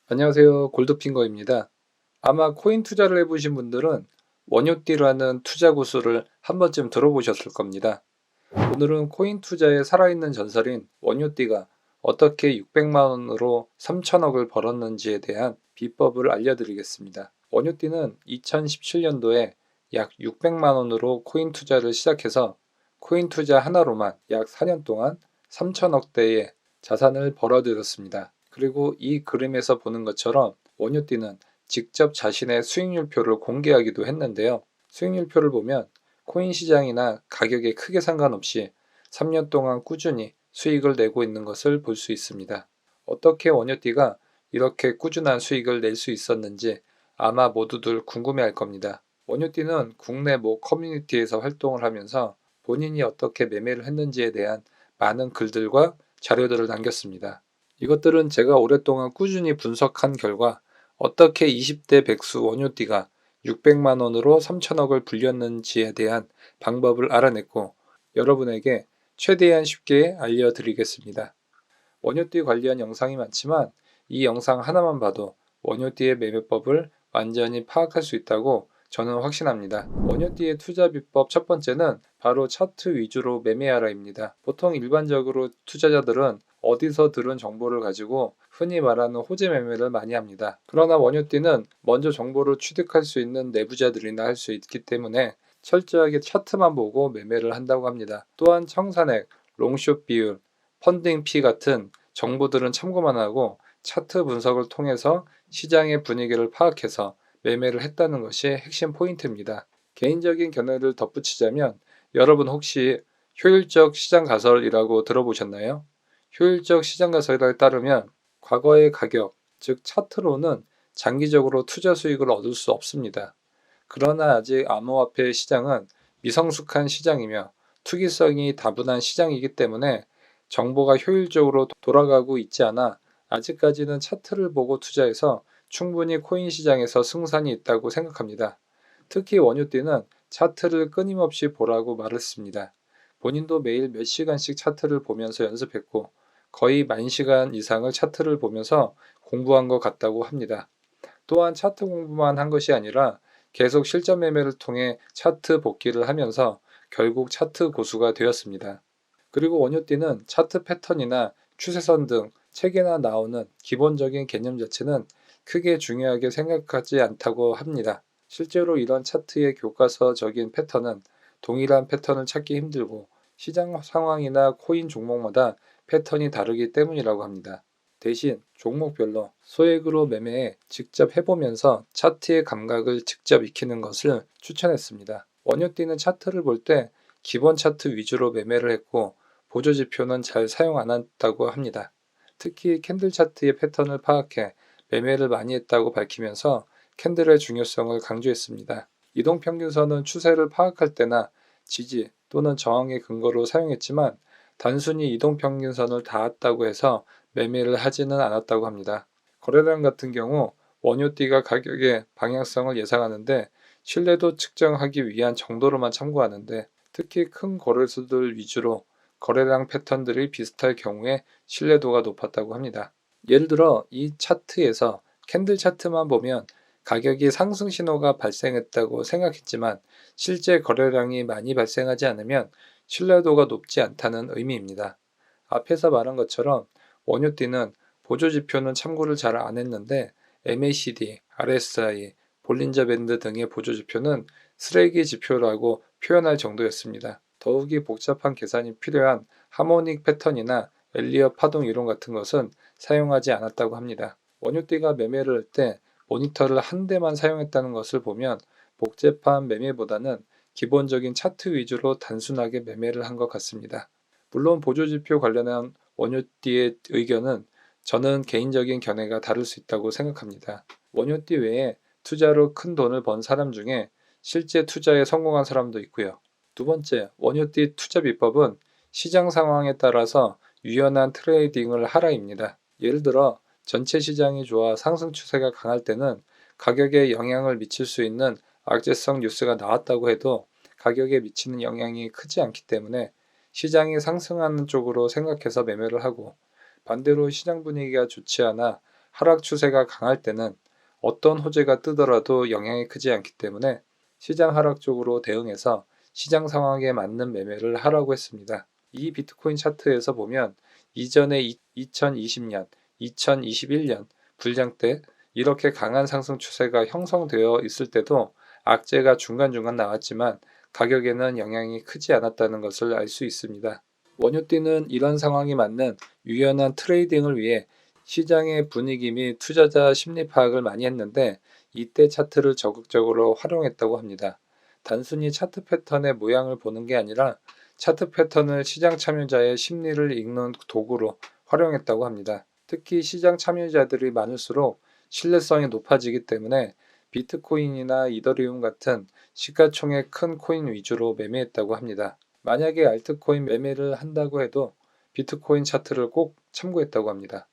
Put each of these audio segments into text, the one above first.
안녕하세요. 골드핑거입니다. 아마 코인 투자를 해보신 분들은 원효띠라는 투자 구슬을 한 번쯤 들어보셨을 겁니다. 오늘은 코인 투자의 살아있는 전설인 원효띠가 어떻게 600만 원으로 3천억을 벌었는지에 대한 비법을 알려드리겠습니다. 원효띠는 2017년도에 약 600만 원으로 코인 투자를 시작해서 코인 투자 하나로만 약 4년 동안 3천억대의 자산을 벌어들였습니다. 그리고 이 그림에서 보는 것처럼 원효띠는 직접 자신의 수익률표를 공개하기도 했는데요. 수익률표를 보면 코인 시장이나 가격에 크게 상관없이 3년 동안 꾸준히 수익을 내고 있는 것을 볼 수 있습니다. 어떻게 원효띠가 이렇게 꾸준한 수익을 낼 수 있었는지 아마 모두들 궁금해할 겁니다. 원효띠는 국내 모 커뮤니티에서 활동을 하면서 본인이 어떻게 매매를 했는지에 대한 많은 글들과 자료들을 남겼습니다. 이것들은 제가 오랫동안 꾸준히 분석한 결과 어떻게 20대 백수 원효띠가 600만 원으로 3천억을 불렸는지에 대한 방법을 알아냈고 여러분에게 최대한 쉽게 알려드리겠습니다. 원효띠 관련 영상이 많지만 이 영상 하나만 봐도 원효띠의 매매법을 완전히 파악할 수 있다고 저는 확신합니다. 원효띠의 투자 비법 첫 번째는 바로 차트 위주로 매매하라입니다. 보통 일반적으로 투자자들은 어디서 들은 정보를 가지고 흔히 말하는 호재 매매를 많이 합니다. 그러나 원효띠는 먼저 정보를 취득할 수 있는 내부자들이나 할 수 있기 때문에 철저하게 차트만 보고 매매를 한다고 합니다. 또한 청산액, 롱숏 비율, 펀딩 피 같은 정보들은 참고만 하고 차트 분석을 통해서 시장의 분위기를 파악해서 매매를 했다는 것이 핵심 포인트입니다. 개인적인 견해를 덧붙이자면 여러분 혹시 효율적 시장 가설이라고 들어보셨나요? 효율적 시장 가설에 따르면 과거의 가격, 즉 차트로는 장기적으로 투자 수익을 얻을 수 없습니다. 그러나 아직 암호화폐 시장은 미성숙한 시장이며 투기성이 다분한 시장이기 때문에 정보가 효율적으로 돌아가고 있지 않아 아직까지는 차트를 보고 투자해서 충분히 코인 시장에서 승산이 있다고 생각합니다. 특히 원효띠는 차트를 끊임없이 보라고 말했습니다. 본인도 매일 몇 시간씩 차트를 보면서 연습했고 거의 만 시간 이상을 차트를 보면서 공부한 것 같다고 합니다. 또한 차트 공부만 한 것이 아니라 계속 실전 매매를 통해 차트 복기를 하면서 결국 차트 고수가 되었습니다. 그리고 원효띠는 차트 패턴이나 추세선 등 책에나 나오는 기본적인 개념 자체는 크게 중요하게 생각하지 않다고 합니다. 실제로 이런 차트의 교과서적인 패턴은 동일한 패턴을 찾기 힘들고 시장 상황이나 코인 종목마다 패턴이 다르기 때문이라고 합니다. 대신 종목별로 소액으로 매매에 직접 해보면서 차트의 감각을 직접 익히는 것을 추천했습니다. 원효띠는 차트를 볼 때 기본 차트 위주로 매매를 했고 보조지표는 잘 사용 안 한다고 합니다. 특히 캔들 차트의 패턴을 파악해 매매를 많이 했다고 밝히면서 캔들의 중요성을 강조했습니다. 이동평균선은 추세를 파악할 때나 지지 또는 저항의 근거로 사용했지만 단순히 이동평균선을 닿았다고 해서 매매를 하지는 않았다고 합니다. 거래량 같은 경우 원효띠가 가격의 방향성을 예상하는데 신뢰도 측정하기 위한 정도로만 참고하는데 특히 큰 거래소들 위주로 거래량 패턴들이 비슷할 경우에 신뢰도가 높았다고 합니다. 예를 들어 이 차트에서 캔들 차트만 보면 가격이 상승 신호가 발생했다고 생각했지만 실제 거래량이 많이 발생하지 않으면 신뢰도가 높지 않다는 의미입니다. 앞에서 말한 것처럼 원효띠는 보조지표는 참고를 잘 안 했는데 MACD, RSI, 볼린저 밴드 등의 보조지표는 쓰레기 지표라고 표현할 정도였습니다. 더욱이 복잡한 계산이 필요한 하모닉 패턴이나 엘리엇 파동 이론 같은 것은 사용하지 않았다고 합니다. 원효띠가 매매를 할 때 모니터를 한 대만 사용했다는 것을 보면 복잡한 매매보다는 기본적인 차트 위주로 단순하게 매매를 한 것 같습니다. 물론 보조지표 관련한 원효띠의 의견은 저는 개인적인 견해가 다를 수 있다고 생각합니다. 원효띠 외에 투자로 큰 돈을 번 사람 중에 실제 투자에 성공한 사람도 있고요. 두 번째, 원효띠 투자 비법은 시장 상황에 따라서 유연한 트레이딩을 하라입니다. 예를 들어 전체 시장이 좋아 상승 추세가 강할 때는 가격에 영향을 미칠 수 있는 악재성 뉴스가 나왔다고 해도 가격에 미치는 영향이 크지 않기 때문에 시장이 상승하는 쪽으로 생각해서 매매를 하고 반대로 시장 분위기가 좋지 않아 하락 추세가 강할 때는 어떤 호재가 뜨더라도 영향이 크지 않기 때문에 시장 하락 쪽으로 대응해서 시장 상황에 맞는 매매를 하라고 했습니다. 이 비트코인 차트에서 보면 이전에 2020년, 2021년 불장 때 이렇게 강한 상승 추세가 형성되어 있을 때도 악재가 중간중간 나왔지만 가격에는 영향이 크지 않았다는 것을 알 수 있습니다. 원유띠는 이런 상황이 맞는 유연한 트레이딩을 위해 시장의 분위기 및 투자자 심리 파악을 많이 했는데 이때 차트를 적극적으로 활용했다고 합니다. 단순히 차트 패턴의 모양을 보는 게 아니라 차트 패턴을 시장 참여자의 심리를 읽는 도구로 활용했다고 합니다. 특히 시장 참여자들이 많을수록 신뢰성이 높아지기 때문에 비트코인이나 이더리움 같은 시가총액 큰 코인 위주로 매매했다고 합니다. 만약에 알트코인 매매를 한다고 해도 비트코인 차트를 꼭 참고했다고 합니다.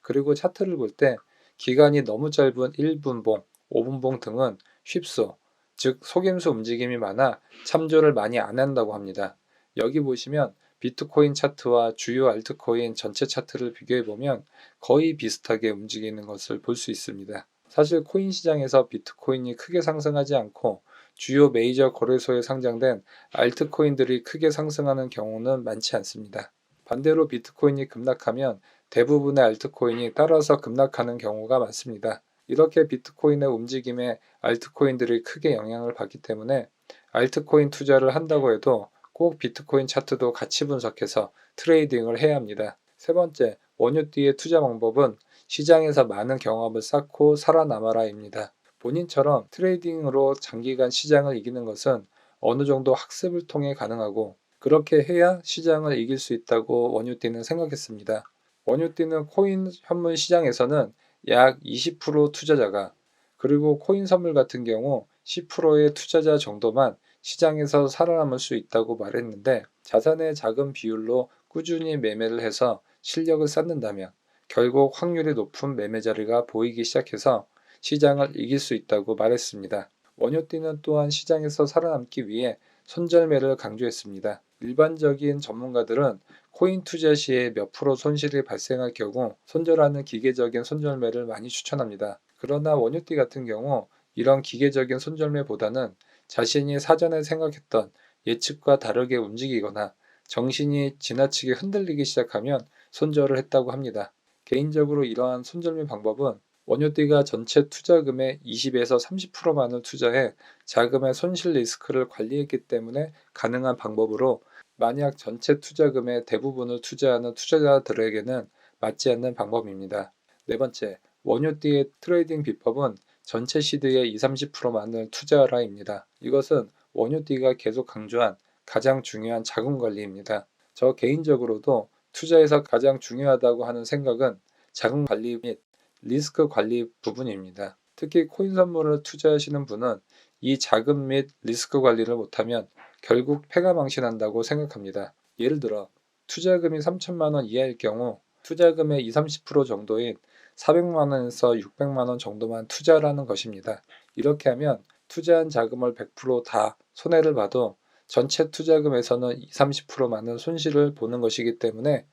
그리고 차트를 볼 때 기간이 너무 짧은 1분봉, 5분봉 등은 휩수, 즉 속임수 움직임이 많아 참조를 많이 안 한다고 합니다. 여기 보시면 비트코인 차트와 주요 알트코인 전체 차트를 비교해 보면 거의 비슷하게 움직이는 것을 볼 수 있습니다. 사실 코인 시장에서 비트코인이 크게 상승하지 않고 주요 메이저 거래소에 상장된 알트코인들이 크게 상승하는 경우는 많지 않습니다. 반대로 비트코인이 급락하면 대부분의 알트코인이 따라서 급락하는 경우가 많습니다. 이렇게 비트코인의 움직임에 알트코인들이 크게 영향을 받기 때문에 알트코인 투자를 한다고 해도 꼭 비트코인 차트도 같이 분석해서 트레이딩을 해야 합니다. 세 번째, 원유띠의 투자 방법은 시장에서 많은 경험을 쌓고 살아남아라입니다. 본인처럼 트레이딩으로 장기간 시장을 이기는 것은 어느 정도 학습을 통해 가능하고 그렇게 해야 시장을 이길 수 있다고 원유띠는 생각했습니다. 원유띠는 코인 현물 시장에서는 약 20% 투자자가 그리고 코인 선물 같은 경우 10%의 투자자 정도만 시장에서 살아남을 수 있다고 말했는데 자산의 작은 비율로 꾸준히 매매를 해서 실력을 쌓는다면 결국 확률이 높은 매매 자리가 보이기 시작해서 시장을 이길 수 있다고 말했습니다. 원유띠는 또한 시장에서 살아남기 위해 손절매를 강조했습니다. 일반적인 전문가들은 코인 투자 시에 몇 프로 손실이 발생할 경우 손절하는 기계적인 손절매를 많이 추천합니다. 그러나 원유띠 같은 경우 이런 기계적인 손절매보다는 자신이 사전에 생각했던 예측과 다르게 움직이거나 정신이 지나치게 흔들리기 시작하면 손절을 했다고 합니다. 개인적으로 이러한 손절매 방법은 원유띠가 전체 투자금의 20에서 30%만을 투자해 자금의 손실 리스크를 관리했기 때문에 가능한 방법으로 만약 전체 투자금의 대부분을 투자하는 투자자들에게는 맞지 않는 방법입니다. 네 번째, 원유띠의 트레이딩 비법은 전체 시드의 20-30%만을 투자하라입니다. 이것은 원유띠가 계속 강조한 가장 중요한 자금 관리입니다. 저 개인적으로도 투자에서 가장 중요하다고 하는 생각은 자금 관리 및 리스크 관리 부분입니다. 특히 코인 선물을 투자하시는 분은 이 자금 및 리스크 관리를 못하면 결국 패가 망신한다고 생각합니다. 예를 들어 투자금이 3천만 원 이하일 경우 투자금의 20-30% 정도인 400만 원에서 600만 원 정도만 투자라는 것입니다. 이렇게 하면 투자한 자금을 100%다 손해를 봐도 전체 투자금에서는 20-30%만은 손실을 보는 것이기 때문에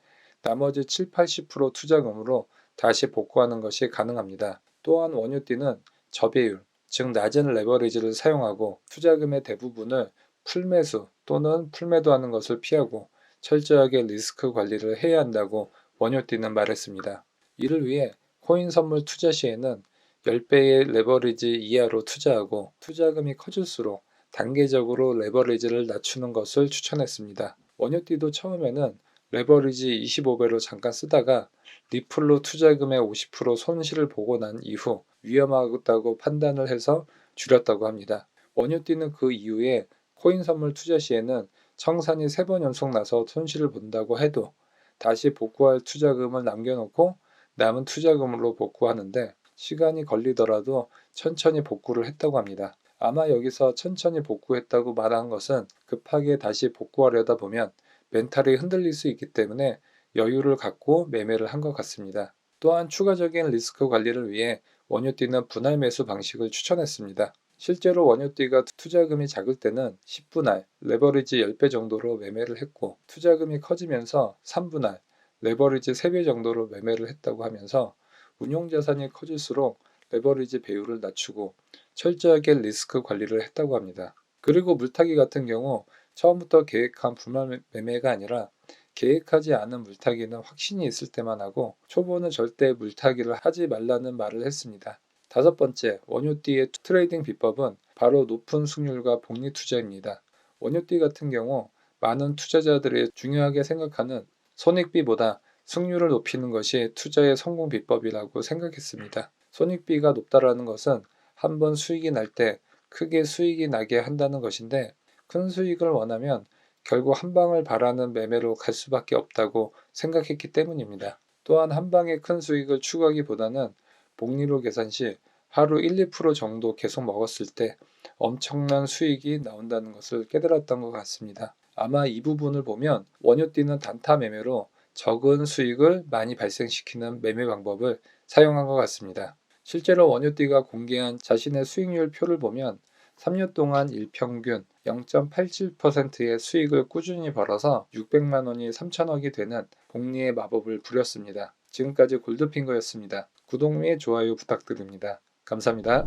나머지 7-80% 투자금으로 다시 복구하는 것이 가능합니다. 또한 원유띠는 저배율, 즉 낮은 레버리지를 사용하고 투자금의 대부분을 풀매수 또는 풀매도하는 것을 피하고 철저하게 리스크 관리를 해야 한다고 원유띠는 말했습니다. 이를 위해 코인 선물 투자 시에는 10배의 레버리지 이하로 투자하고 투자금이 커질수록 단계적으로 레버리지를 낮추는 것을 추천했습니다. 원유띠도 처음에는 레버리지 25배로 잠깐 쓰다가 리플로 투자금의 50% 손실을 보고 난 이후 위험하다고 판단을 해서 줄였다고 합니다. 원유띠는 그 이후에 코인 선물 투자 시에는 청산이 3번 연속 나서 손실을 본다고 해도 다시 복구할 투자금을 남겨놓고 남은 투자금으로 복구하는데 시간이 걸리더라도 천천히 복구를 했다고 합니다. 아마 여기서 천천히 복구했다고 말한 것은 급하게 다시 복구하려다 보면 멘탈이 흔들릴 수 있기 때문에 여유를 갖고 매매를 한 것 같습니다. 또한 추가적인 리스크 관리를 위해 원유띠는 분할 매수 방식을 추천했습니다. 실제로 원유띠가 투자금이 작을 때는 10분할, 레버리지 10배 정도로 매매를 했고 투자금이 커지면서 3분할, 레버리지 3배 정도로 매매를 했다고 하면서 운용자산이 커질수록 레버리지 배율을 낮추고 철저하게 리스크 관리를 했다고 합니다. 그리고 물타기 같은 경우 처음부터 계획한 분할 매매가 아니라 계획하지 않은 물타기는 확신이 있을 때만 하고 초보는 절대 물타기를 하지 말라는 말을 했습니다. 다섯 번째, 원효띠의 트레이딩 비법은 바로 높은 수익률과 복리 투자입니다. 원효띠 같은 경우 많은 투자자들이 중요하게 생각하는 손익비보다 승률을 높이는 것이 투자의 성공 비법이라고 생각했습니다. 손익비가 높다라는 것은 한번 수익이 날 때 크게 수익이 나게 한다는 것인데 큰 수익을 원하면 결국 한 방을 바라는 매매로 갈 수밖에 없다고 생각했기 때문입니다. 또한 한 방에 큰 수익을 추구하기보다는 복리로 계산 시 하루 1, 2% 정도 계속 먹었을 때 엄청난 수익이 나온다는 것을 깨달았던 것 같습니다. 아마 이 부분을 보면 원효띠는 단타 매매로 적은 수익을 많이 발생시키는 매매 방법을 사용한 것 같습니다. 실제로 원효띠가 공개한 자신의 수익률 표를 보면 3년 동안 일평균 0.87%의 수익을 꾸준히 벌어서 600만 원이 3천억이 되는 복리의 마법을 부렸습니다. 지금까지 골드핑거였습니다. 구독 및 좋아요 부탁드립니다. 감사합니다.